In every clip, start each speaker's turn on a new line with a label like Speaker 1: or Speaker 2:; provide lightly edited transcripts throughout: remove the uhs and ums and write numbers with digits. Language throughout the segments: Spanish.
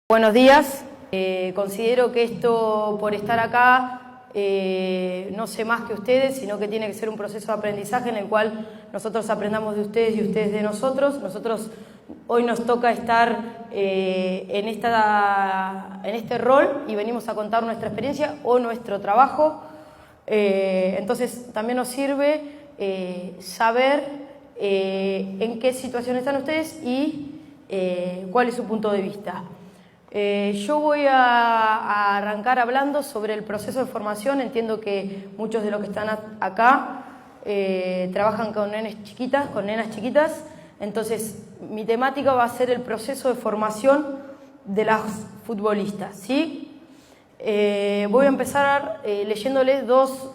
Speaker 1: Buenos días. Considero que esto, por estar acá, no sé más que ustedes, sino que tiene que ser un proceso de aprendizaje en el cual nosotros aprendamos de ustedes y ustedes de nosotros. Hoy nos toca estar en este rol y venimos a contar nuestra experiencia o nuestro trabajo. Entonces también nos sirve saber en qué situación están ustedes y cuál es su punto de vista. Yo voy a arrancar hablando sobre el proceso de formación. Entiendo que muchos de los que están acá trabajan con nenas chiquitas, entonces mi temática va a ser el proceso de formación de las futbolistas, ¿sí? Voy a empezar leyéndoles dos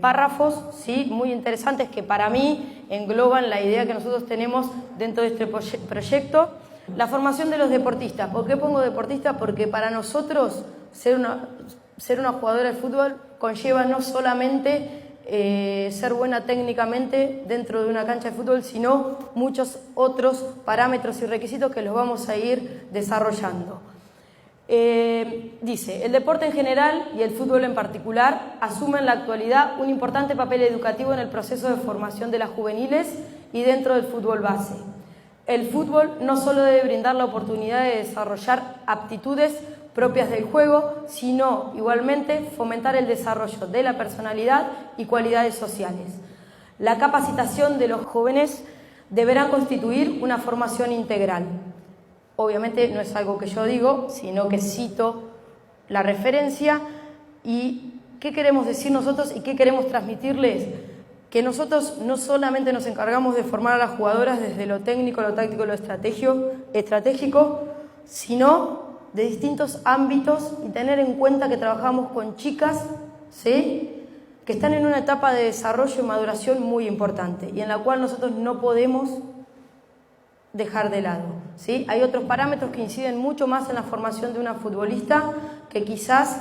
Speaker 1: párrafos, ¿sí?, muy interesantes que para mí engloban la idea que nosotros tenemos dentro de este proyecto. La formación de los deportistas. ¿Por qué pongo deportistas? Porque para nosotros ser una jugadora de fútbol conlleva no solamente ser buena técnicamente dentro de una cancha de fútbol, sino muchos otros parámetros y requisitos que los vamos a ir desarrollando. Dice, el deporte en general y el fútbol en particular asumen en la actualidad un importante papel educativo en el proceso de formación de las juveniles y dentro del fútbol base. El fútbol no solo debe brindar la oportunidad de desarrollar aptitudes propias del juego, sino igualmente fomentar el desarrollo de la personalidad y cualidades sociales. La capacitación de los jóvenes deberá constituir una formación integral. Obviamente no es algo que yo digo, sino que cito la referencia. ¿Y qué queremos decir nosotros y qué queremos transmitirles? Que nosotros no solamente nos encargamos de formar a las jugadoras desde lo técnico, lo táctico, lo estratégico, sino de distintos ámbitos, y tener en cuenta que trabajamos con chicas, ¿sí?, que están en una etapa de desarrollo y maduración muy importante y en la cual nosotros no podemos dejar de lado, ¿sí? Hay otros parámetros que inciden mucho más en la formación de una futbolista que quizás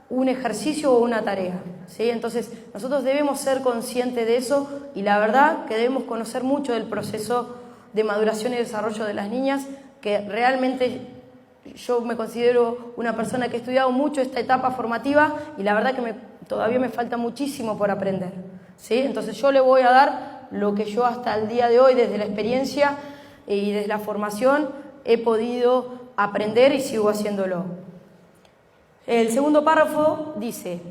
Speaker 1: un ejercicio o una tarea, ¿sí? Entonces nosotros debemos ser conscientes de eso y la verdad que debemos conocer mucho del proceso de maduración y desarrollo de las niñas, que realmente yo me considero una persona que he estudiado mucho esta etapa formativa y la verdad que todavía me falta muchísimo por aprender, ¿sí? Entonces yo le voy a dar lo que yo hasta el día de hoy, desde la experiencia y desde la formación, he podido aprender y sigo haciéndolo. El segundo párrafo dice,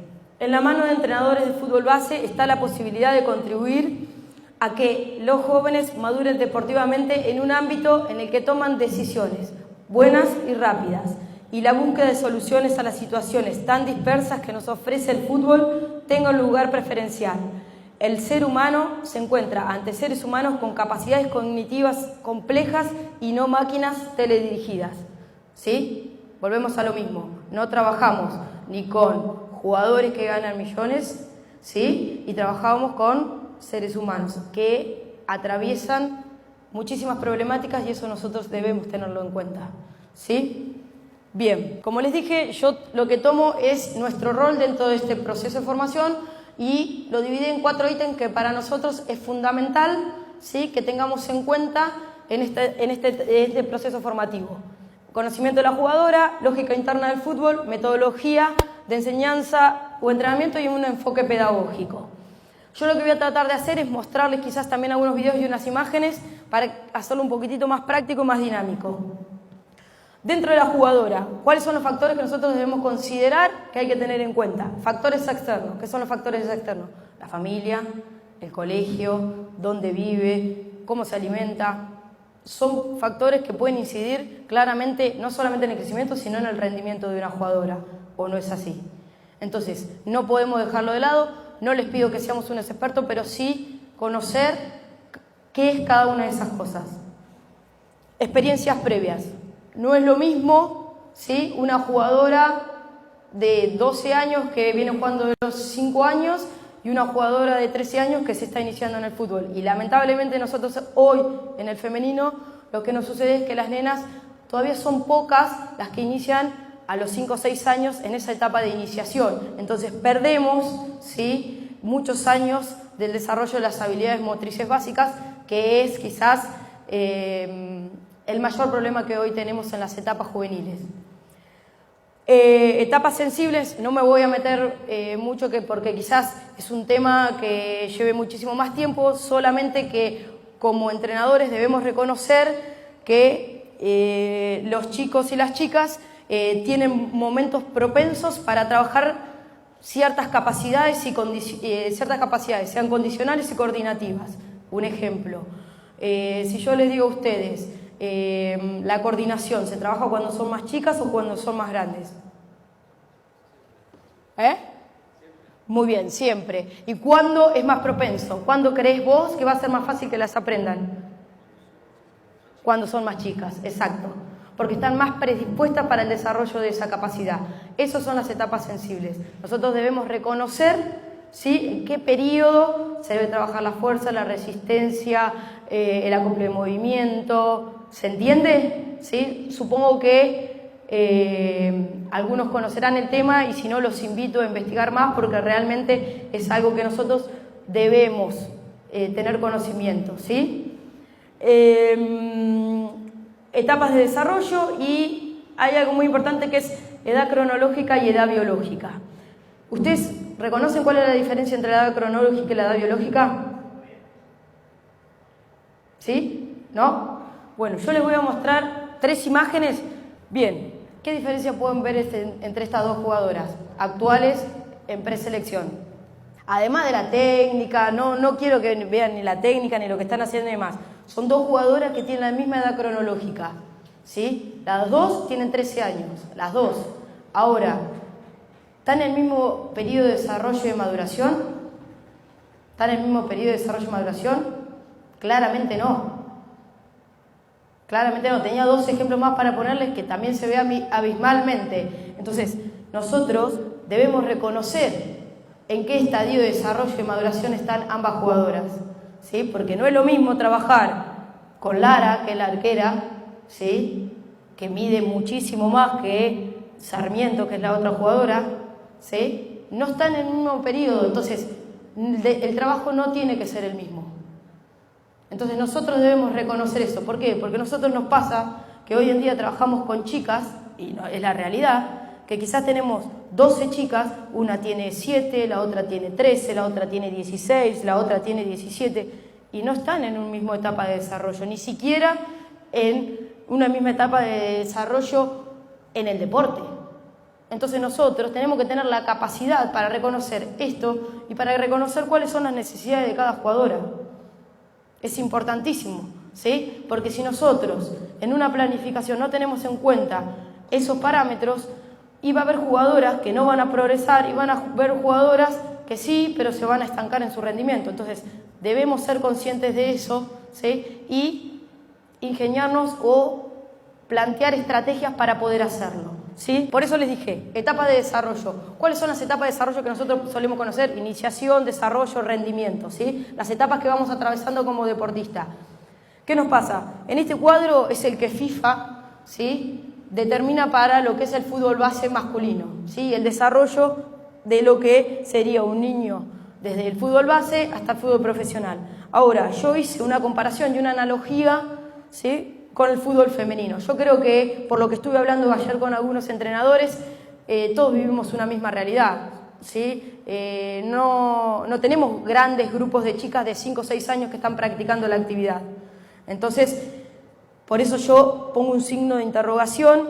Speaker 1: en la mano de entrenadores de fútbol base está la posibilidad de contribuir a que los jóvenes maduren deportivamente en un ámbito en el que toman decisiones buenas y rápidas, y la búsqueda de soluciones a las situaciones tan dispersas que nos ofrece el fútbol tenga un lugar preferencial. El ser humano se encuentra ante seres humanos con capacidades cognitivas complejas y no máquinas teledirigidas, ¿sí? Volvemos a lo mismo, no trabajamos ni con jugadores que ganan millones, ¿sí?, y trabajamos con seres humanos que atraviesan muchísimas problemáticas y eso nosotros debemos tenerlo en cuenta, ¿sí? Bien, como les dije, yo lo que tomo es nuestro rol dentro de este proceso de formación y lo dividí en 4 ítems que para nosotros es fundamental, ¿sí?, que tengamos en cuenta en este proceso formativo. Conocimiento de la jugadora, lógica interna del fútbol, metodología de enseñanza o entrenamiento y un enfoque pedagógico. Yo lo que voy a tratar de hacer es mostrarles quizás también algunos videos y unas imágenes para hacerlo un poquitito más práctico y más dinámico. Dentro de la jugadora, ¿cuáles son los factores que nosotros debemos considerar que hay que tener en cuenta? Factores externos. ¿Qué son los factores externos? La familia, el colegio, dónde vive, cómo se alimenta. Son factores que pueden incidir claramente no solamente en el crecimiento, sino en el rendimiento de una jugadora, ¿o no es así? Entonces, no podemos dejarlo de lado, no les pido que seamos unos expertos, pero sí conocer qué es cada una de esas cosas. Experiencias previas. No es lo mismo, ¿sí?, una jugadora de 12 años que viene jugando de los 5 años y una jugadora de 13 años que se está iniciando en el fútbol. Y lamentablemente nosotros hoy en el femenino lo que nos sucede es que las nenas todavía son pocas las que inician a los 5 o 6 años en esa etapa de iniciación. Entonces perdemos, ¿sí?, muchos años del desarrollo de las habilidades motrices básicas, que es quizás el mayor problema que hoy tenemos en las etapas juveniles. Etapas sensibles, no me voy a meter mucho porque quizás es un tema que lleve muchísimo más tiempo, solamente que como entrenadores debemos reconocer que los chicos y las chicas tienen momentos propensos para trabajar ciertas capacidades, sean condicionales y coordinativas. Un ejemplo, si yo les digo a ustedes, la coordinación, ¿se trabaja cuando son más chicas o cuando son más grandes? Muy bien, siempre. ¿Y cuándo es más propenso? ¿Cuándo crees vos que va a ser más fácil que las aprendan? Cuando son más chicas, exacto. Porque están más predispuestas para el desarrollo de esa capacidad. Esas son las etapas sensibles. Nosotros debemos reconocer, ¿sí?, en qué periodo se debe trabajar la fuerza, la resistencia, el acople de movimiento. ¿Se entiende? ¿Sí? Supongo que algunos conocerán el tema y si no los invito a investigar más porque realmente es algo que nosotros debemos tener conocimiento, ¿sí? Etapas de desarrollo, y hay algo muy importante que es edad cronológica y edad biológica. ¿Ustedes reconocen cuál es la diferencia entre la edad cronológica y la edad biológica? ¿Sí? ¿No? Bueno, yo les voy a mostrar 3 imágenes. Bien, ¿qué diferencia pueden ver entre estas 2 jugadoras actuales en preselección? Además de la técnica, no quiero que vean ni la técnica ni lo que están haciendo y demás. Son 2 jugadoras que tienen la misma edad cronológica, ¿sí? Las 2 tienen 13 años, las 2. Ahora, ¿están en el mismo periodo de desarrollo y de maduración? ¿Están en el mismo periodo de desarrollo y maduración? Claramente no. Claramente no. Tenía 2 ejemplos más para ponerles que también se ve abismalmente. Entonces, nosotros debemos reconocer en qué estadio de desarrollo y maduración están ambas jugadoras, ¿sí? Porque no es lo mismo trabajar con Lara, que es la arquera, ¿sí?, que mide muchísimo más que Sarmiento, que es la otra jugadora, ¿sí? No están en el mismo periodo, entonces el trabajo no tiene que ser el mismo. Entonces nosotros debemos reconocer eso. ¿Por qué? Porque a nosotros nos pasa que hoy en día trabajamos con chicas, y no, es la realidad, que quizás tenemos 12 chicas, una tiene 7, la otra tiene 13, la otra tiene 16, la otra tiene 17, y no están en una misma etapa de desarrollo, ni siquiera en una misma etapa de desarrollo en el deporte. Entonces nosotros tenemos que tener la capacidad para reconocer esto y para reconocer cuáles son las necesidades de cada jugadora. Es importantísimo, ¿sí? Porque si nosotros en una planificación no tenemos en cuenta esos parámetros, y va a haber jugadoras que no van a progresar y van a haber jugadoras que sí, pero se van a estancar en su rendimiento. Entonces debemos ser conscientes de eso, ¿sí?, y ingeniarnos o plantear estrategias para poder hacerlo, ¿sí? Por eso les dije, etapa de desarrollo. ¿Cuáles son las etapas de desarrollo que nosotros solemos conocer? Iniciación, desarrollo, rendimiento, ¿sí? Las etapas que vamos atravesando como deportista. ¿Qué nos pasa? En este cuadro es el que FIFA, ¿sí?, determina para lo que es el fútbol base masculino, ¿sí?, el desarrollo de lo que sería un niño desde el fútbol base hasta el fútbol profesional. Ahora, yo hice una comparación y una analogía, ¿sí?, con el fútbol femenino. Yo creo que, por lo que estuve hablando ayer con algunos entrenadores, todos vivimos una misma realidad, ¿sí? No tenemos grandes grupos de chicas de 5 o 6 años que están practicando la actividad. Entonces, por eso yo pongo un signo de interrogación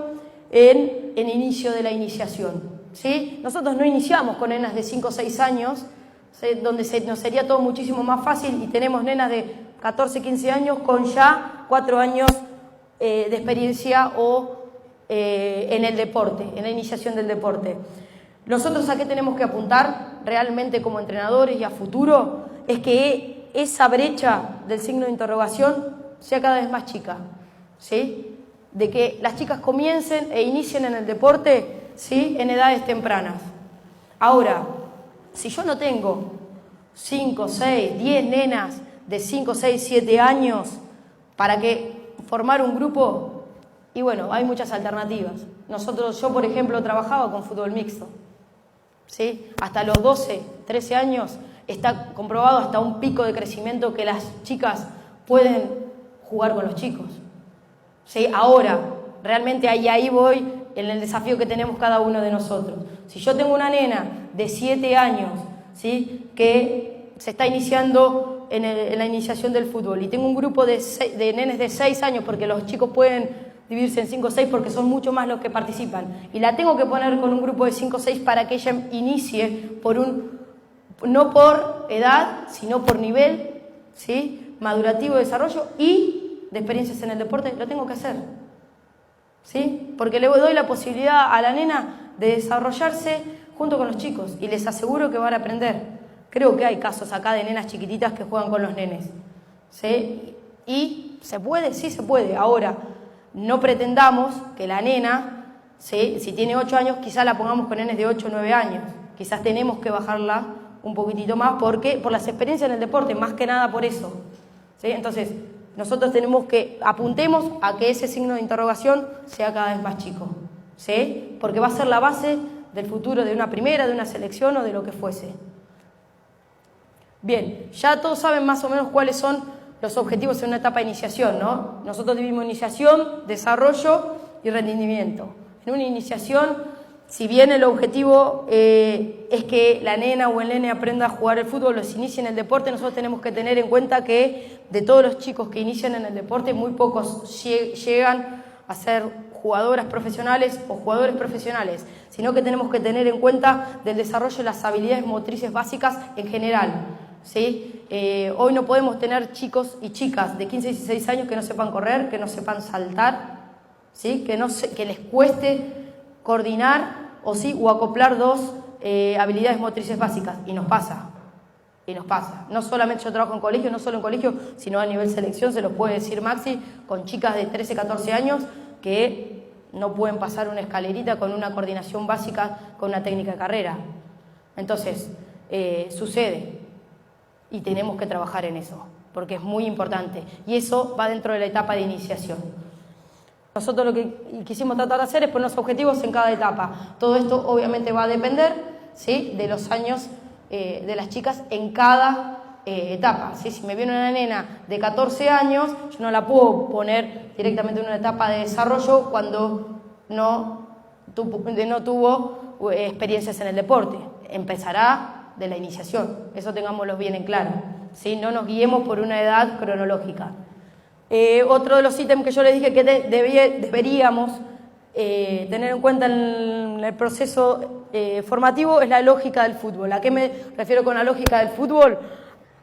Speaker 1: en el inicio de la iniciación, ¿sí? Nosotros no iniciamos con nenas de 5 o 6 años, ¿sí?, donde nos sería todo muchísimo más fácil, y tenemos nenas de 14, 15 años con ya 4 años de experiencia o en el deporte, en la iniciación del deporte. Nosotros ¿a qué tenemos que apuntar realmente como entrenadores y a futuro? Es que esa brecha del signo de interrogación sea cada vez más chica, ¿sí? De que las chicas comiencen e inicien en el deporte, ¿sí?, en edades tempranas. Ahora, si yo no tengo 5, 6, 10 nenas de 5, 6, 7 años para que formar un grupo, y bueno, hay muchas alternativas. Yo por ejemplo trabajaba con fútbol mixto, ¿sí? Hasta los 12, 13 años está comprobado hasta un pico de crecimiento que las chicas pueden jugar con los chicos. ¿sí? Ahora, realmente ahí voy en el desafío que tenemos cada uno de nosotros. Si yo tengo una nena de 7 años, ¿sí? Que se está iniciando en la iniciación del fútbol, y tengo un grupo de nenes de 6 años, porque los chicos pueden dividirse en 5 o 6 porque son mucho más los que participan, y la tengo que poner con un grupo de 5 o 6 para que ella inicie no por edad, sino por nivel, ¿sí? Madurativo de desarrollo y de experiencias en el deporte, lo tengo que hacer, ¿sí? Porque le doy la posibilidad a la nena de desarrollarse junto con los chicos, y les aseguro que van a aprender. Creo que hay casos acá de nenas chiquititas que juegan con los nenes, ¿sí? Y se puede, sí se puede. Ahora, no pretendamos que la nena, ¿sí? Si tiene 8 años, quizás la pongamos con nenes de 8 o 9 años. Quizás tenemos que bajarla un poquitito más por las experiencias en el deporte, más que nada por eso, ¿sí? Entonces, nosotros apuntemos a que ese signo de interrogación sea cada vez más chico, ¿sí? Porque va a ser la base del futuro de una primera, de una selección o de lo que fuese. Bien, ya todos saben más o menos cuáles son los objetivos en una etapa de iniciación, ¿no? Nosotros dividimos iniciación, desarrollo y rendimiento. En una iniciación, si bien el objetivo es que la nena o el nene aprenda a jugar el fútbol, los inicie en el deporte, nosotros tenemos que tener en cuenta que de todos los chicos que inician en el deporte, muy pocos llegan a ser jugadoras profesionales o jugadores profesionales, sino que tenemos que tener en cuenta del desarrollo de las habilidades motrices básicas en general, ¿sí? Hoy no podemos tener chicos y chicas de 15 y 16 años que no sepan correr, que no sepan saltar, ¿sí? Que les cueste coordinar o acoplar dos habilidades motrices básicas, y nos pasa. No solamente yo trabajo en colegio, no solo en colegio, sino a nivel selección, se los puede decir Maxi, con chicas de 13, 14 años que no pueden pasar una escalerita con una coordinación básica, con una técnica de carrera. Entonces, sucede, y tenemos que trabajar en eso, porque es muy importante, y eso va dentro de la etapa de iniciación. Nosotros lo que quisimos tratar de hacer es ponernos objetivos en cada etapa. Todo esto obviamente va a depender, ¿sí? De los años de las chicas en cada etapa, ¿sí? Si me viene una nena de 14 años, yo no la puedo poner directamente en una etapa de desarrollo cuando no tuvo experiencias en el deporte. Empezará de la iniciación, eso tengámoslo bien en claro, ¿sí? No nos guiemos por una edad cronológica. Otro de los ítems que yo les dije que deberíamos tener en cuenta en el proceso formativo es la lógica del fútbol. ¿A qué me refiero con la lógica del fútbol?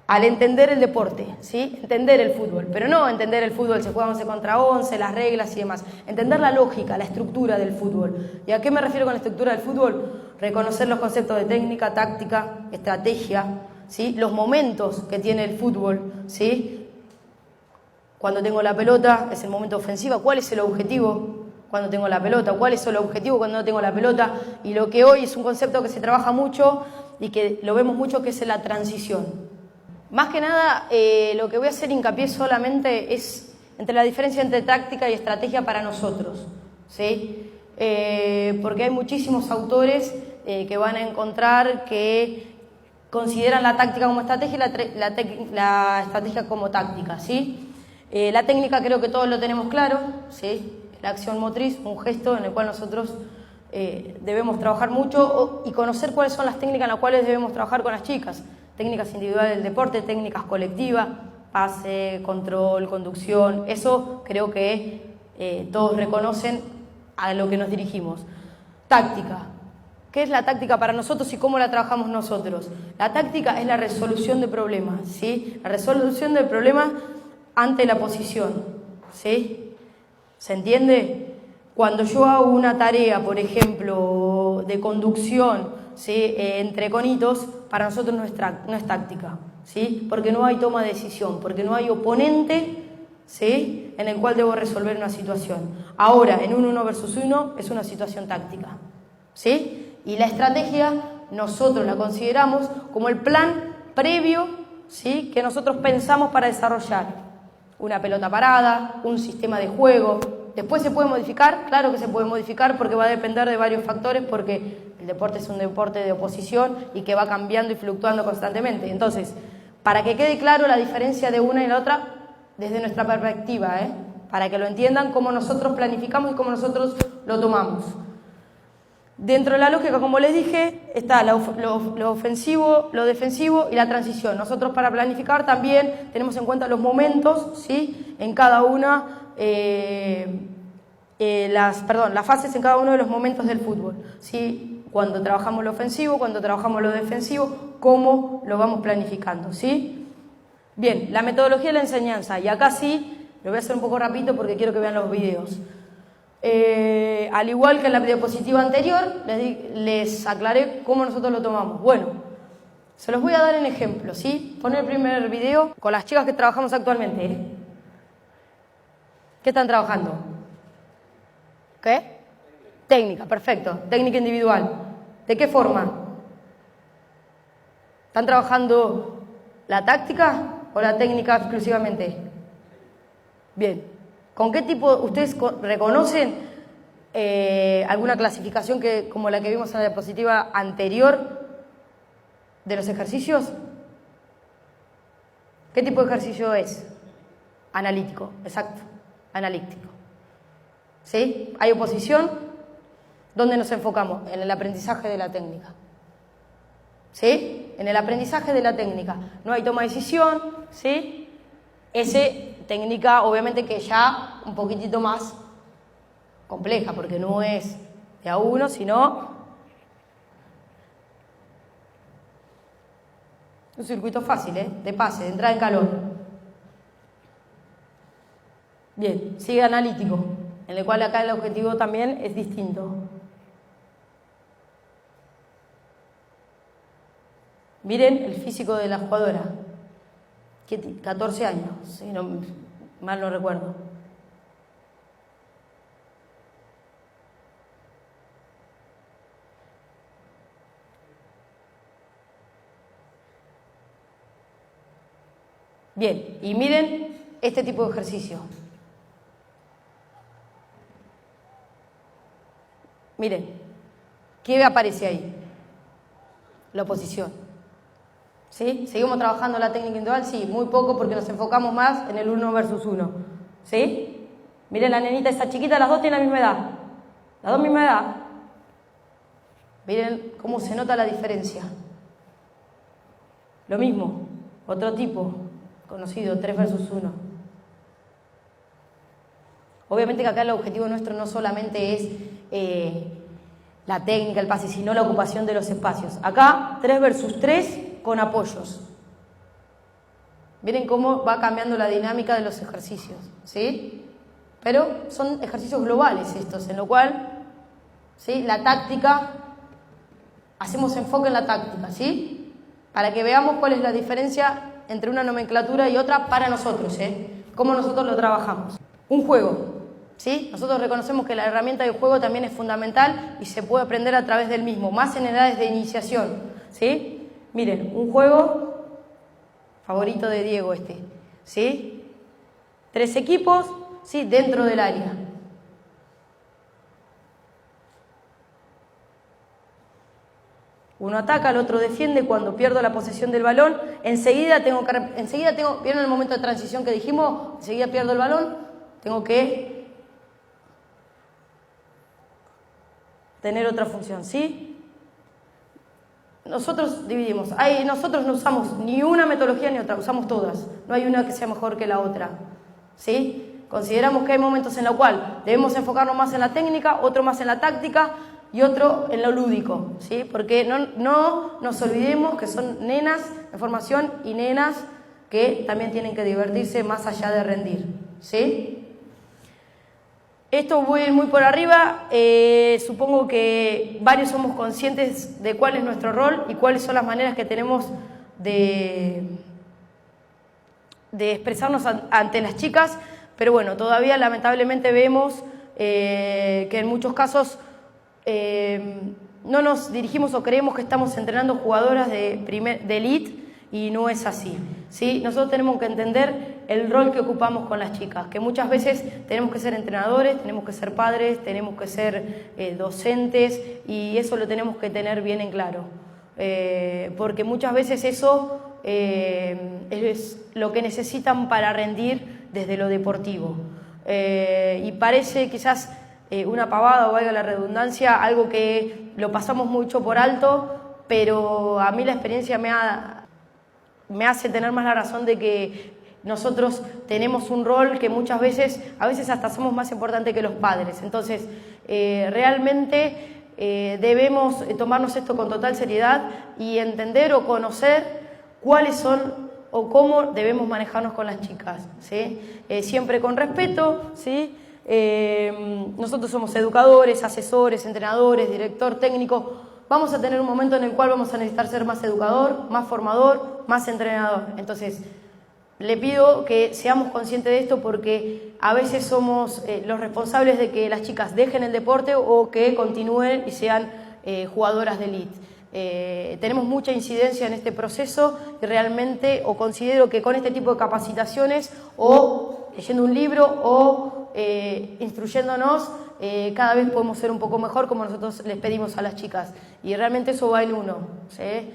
Speaker 1: Al entender el deporte, ¿sí? Entender el fútbol, pero no entender el fútbol, se juega 11 contra 11, las reglas y demás. Entender la lógica, la estructura del fútbol. ¿Y a qué me refiero con la estructura del fútbol? Reconocer los conceptos de técnica, táctica, estrategia, ¿sí? Los momentos que tiene el fútbol, ¿sí? Cuando tengo la pelota es el momento ofensivo. ¿Cuál es el objetivo cuando tengo la pelota? ¿Cuál es el objetivo cuando no tengo la pelota? Y lo que hoy es un concepto que se trabaja mucho y que lo vemos mucho, que es la transición. Más que nada, lo que voy a hacer hincapié solamente es entre la diferencia entre táctica y estrategia para nosotros, ¿sí? Porque hay muchísimos autores que van a encontrar que consideran la táctica como estrategia y la estrategia como táctica, ¿sí? La técnica creo que todos lo tenemos claro, ¿sí? La acción motriz, un gesto en el cual nosotros debemos trabajar mucho y conocer cuáles son las técnicas en las cuales debemos trabajar con las chicas. Técnicas individuales del deporte, técnicas colectivas, pase, control, conducción. Eso creo que todos reconocen a lo que nos dirigimos. Táctica. ¿Qué es la táctica para nosotros y cómo la trabajamos nosotros? La táctica es la resolución de problemas, ¿sí? La resolución de problemas ante la posición, ¿sí? ¿Se entiende? Cuando yo hago una tarea, por ejemplo, de conducción, ¿sí? Entre conitos, para nosotros no es táctica, ¿sí? Porque no hay toma de decisión, porque no hay oponente, ¿sí? En el cual debo resolver una situación. Ahora, en un 1 versus 1 es una situación táctica, ¿sí? Y la estrategia nosotros la consideramos como el plan previo, ¿sí? Que nosotros pensamos para desarrollar una pelota parada, un sistema de juego. Después se puede modificar, claro que se puede modificar porque va a depender de varios factores, porque el deporte es un deporte de oposición y que va cambiando y fluctuando constantemente. Entonces, para que quede claro la diferencia de una y la otra, desde nuestra perspectiva, para que lo entiendan cómo nosotros planificamos y cómo nosotros lo tomamos. Dentro de la lógica, como les dije, está lo ofensivo, lo defensivo y la transición. Nosotros para planificar también tenemos en cuenta los momentos, ¿sí? En cada una, las fases en cada uno de los momentos del fútbol, ¿sí? Cuando trabajamos lo ofensivo, cuando trabajamos lo defensivo, cómo lo vamos planificando, ¿sí? Bien, la metodología de la enseñanza, y acá sí, lo voy a hacer un poco rapidito porque quiero que vean los videos. Al igual que en la diapositiva anterior, les aclaré cómo nosotros lo tomamos. Bueno, se los voy a dar en ejemplo, ¿sí? Poner el primer video con las chicas que trabajamos actualmente, ¿eh? ¿Qué están trabajando? ¿Qué? Técnica, perfecto. Técnica individual. ¿De qué forma? ¿Están trabajando la táctica o la técnica exclusivamente? Bien. ¿Con qué tipo ustedes reconocen alguna clasificación como la que vimos en la diapositiva anterior de los ejercicios? ¿Qué tipo de ejercicio es? Analítico, exacto, analítico. ¿Sí? ¿Hay oposición? ¿Dónde nos enfocamos? En el aprendizaje de la técnica. ¿Sí? En el aprendizaje de la técnica. No hay toma de decisión, ¿sí? Técnica, obviamente que ya un poquitito más compleja, porque no es de a uno, sino un circuito fácil, de pase, de entrada en calor. Bien, sigue analítico, en el cual acá el objetivo también es distinto. Miren el físico de la jugadora. 14 años, si no mal no recuerdo. Bien, y miren este tipo de ejercicio. Miren, ¿qué aparece ahí? La oposición. ¿Sí? ¿Seguimos trabajando la técnica individual? Sí, muy poco porque nos enfocamos más en el 1 versus 1. ¿Sí? Miren la nenita esa chiquita, las dos tienen la misma edad. Las dos misma edad. Miren cómo se nota la diferencia. Lo mismo, otro tipo, conocido, 3 versus 1. Obviamente que acá el objetivo nuestro no solamente es la técnica, el pase, sino la ocupación de los espacios. Acá, 3 versus 3 con apoyos. Miren cómo va cambiando la dinámica de los ejercicios, ¿sí? Pero son ejercicios globales estos, en lo cual, ¿sí? La táctica, hacemos enfoque en la táctica, ¿sí? Para que veamos cuál es la diferencia entre una nomenclatura y otra para nosotros, cómo nosotros lo trabajamos. Un juego, ¿sí? Nosotros reconocemos que la herramienta del juego también es fundamental y se puede aprender a través del mismo, más en edades de iniciación, ¿sí? Miren, un juego favorito de Diego ¿sí? 3 equipos, ¿sí? Dentro del área. Uno ataca, el otro defiende. Cuando pierdo la posesión del balón, enseguida tengo, ¿vieron el momento de transición que dijimos? Enseguida pierdo el balón, tengo que tener otra función, ¿sí? Nosotros dividimos. Nosotros no usamos ni una metodología ni otra, usamos todas. No hay una que sea mejor que la otra, ¿sí? Consideramos que hay momentos en los cuales debemos enfocarnos más en la técnica, otro más en la táctica y otro en lo lúdico, ¿sí? Porque no nos olvidemos que son nenas en formación y nenas que también tienen que divertirse más allá de rendir, ¿sí? Esto voy a ir muy por arriba, supongo que varios somos conscientes de cuál es nuestro rol y cuáles son las maneras que tenemos de expresarnos ante las chicas, pero bueno, todavía lamentablemente vemos que en muchos casos no nos dirigimos o creemos que estamos entrenando jugadoras de elite y no es así, ¿sí? Nosotros tenemos que entender el rol que ocupamos con las chicas, que muchas veces tenemos que ser entrenadores, tenemos que ser padres, tenemos que ser docentes y eso lo tenemos que tener bien en claro, porque muchas veces eso es lo que necesitan para rendir desde lo deportivo. Y parece quizás una pavada, o valga la redundancia, algo que lo pasamos mucho por alto, pero a mí la experiencia me hace tener más la razón de que nosotros tenemos un rol que muchas veces, a veces hasta somos más importantes que los padres. Entonces, realmente debemos tomarnos esto con total seriedad y entender o conocer cuáles son o cómo debemos manejarnos con las chicas, ¿sí? Siempre con respeto, ¿sí? Nosotros somos educadores, asesores, entrenadores, director técnico. Vamos a tener un momento en el cual vamos a necesitar ser más educador, más formador, más entrenador. Entonces, le pido que seamos conscientes de esto porque a veces somos los responsables de que las chicas dejen el deporte o que continúen y sean jugadoras de elite. Tenemos mucha incidencia en este proceso y realmente considero que con este tipo de capacitaciones o leyendo un libro o instruyéndonos cada vez podemos ser un poco mejor como nosotros les pedimos a las chicas y realmente eso va en uno, ¿sí?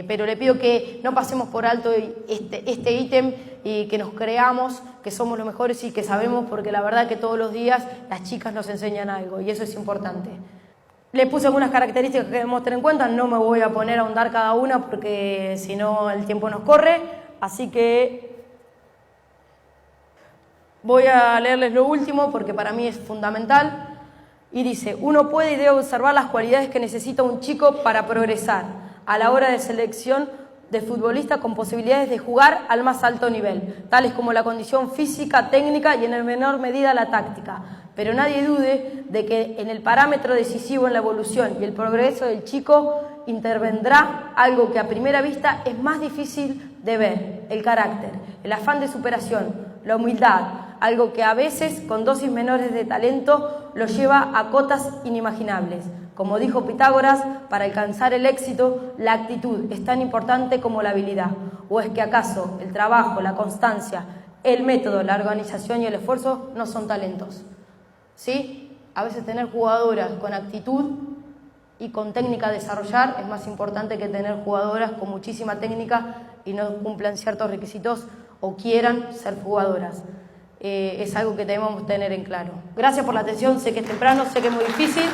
Speaker 1: Pero le pido que no pasemos por alto este ítem y que nos creamos que somos los mejores y que sabemos, porque la verdad que todos los días las chicas nos enseñan algo y eso es importante. Le puse algunas características que debemos tener en cuenta, no me voy a poner a ahondar cada una porque si no el tiempo nos corre, así que voy a leerles lo último porque para mí es fundamental y dice: uno puede y debe observar las cualidades que necesita un chico para progresar a la hora de selección de futbolista con posibilidades de jugar al más alto nivel, tales como la condición física, técnica y en menor medida la táctica. Pero nadie dude de que en el parámetro decisivo en la evolución y el progreso del chico intervendrá algo que a primera vista es más difícil de ver: el carácter, el afán de superación, la humildad, algo que a veces con dosis menores de talento lo lleva a cotas inimaginables. Como dijo Pitágoras, para alcanzar el éxito, la actitud es tan importante como la habilidad. ¿O es que acaso el trabajo, la constancia, el método, la organización y el esfuerzo no son talentos? ¿Sí? A veces tener jugadoras con actitud y con técnica a desarrollar es más importante que tener jugadoras con muchísima técnica y no cumplan ciertos requisitos o quieran ser jugadoras. Es algo que debemos tener en claro. Gracias por la atención, sé que es temprano, sé que es muy difícil.